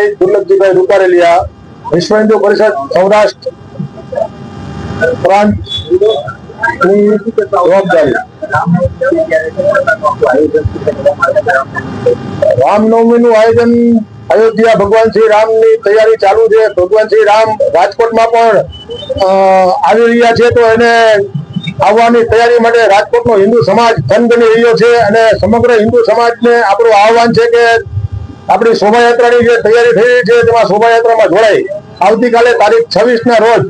ભાઈ દુર્લભજીભાઈ રૂપારેલિયા, વિશ્વ હિન્દુ પરિષદ સૌરાષ્ટ્ર પ્રાંત જવાબદારી। રામનવમી નું આયોજન અયોધ્યા ભગવાન શ્રી રામ ની તૈયારી ચાલુ છે। ભગવાન શ્રી રામ રાજકોટમાં પણ આવી રહ્યા છે, તો એને આવવાની તૈયારી માટે રાજકોટનો હિન્દુ સમાજ થનગની રહ્યો છે અને સમગ્ર હિન્દુ સમાજને આપણું આહવાન છે કે આપણી શોભાયાત્રાની જે તૈયારી થઈ રહી છે તેમાં શોભાયાત્રામાં જોડાઈ આવતીકાલે તારીખ 26 ના રોજ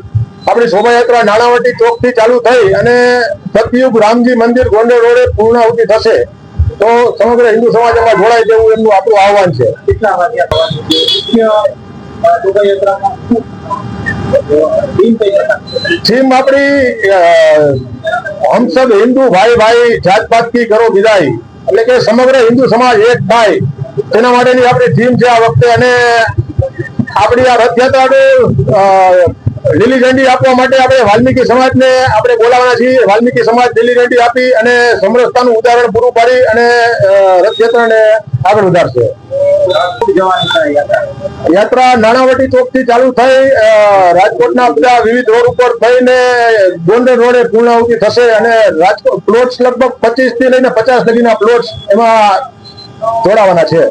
આપણી શોભાયાત્રા નાણાવટી ચોક થી ચાલુ થઈ અને સતયુગ રામજી મંદિર ગોંડલ રોડે પૂર્ણાહુતિ થશે। તો સમગ્ર હિન્દુ સમાજ એમાં જોડાય તેવું એમનું આપણું આહવાન છે। થીમ આપણી હમ સબ હિન્દુ ભાઈ ભાઈ જાત પાત કી કરો વિદાય, એટલે કે સમગ્ર હિન્દુ સમાજ એક થાય તેના માટેની આપણી થીમ છે આ વખતે। અને આપણી આ રથયાત્રાનું લીલી ઝંડી આપવા માટે આપણે વાલ્મીકી સમાજને આપણે બોલાવવાના છીએ। વાલ્મીકી સમાજ લીલી ઝંડી આપી અને સમરસતાનું ઉદાહરણ પૂરું પાડી અને રથયાત્રાને આગળ વધારશે। યાત્રા નાણાવટી ચોક થી ચાલુ થઈ રાજકોટના બધા વિવિધ રોડ ઉપર થઈને ગોંડલ રોડે પૂર્ણાહુતિ થશે અને રાજકોટ પ્લોટ્સ લગભગ 25 થી લઈને 50 સુધીના પ્લોટ્સ એમાં જોડાવાના છે।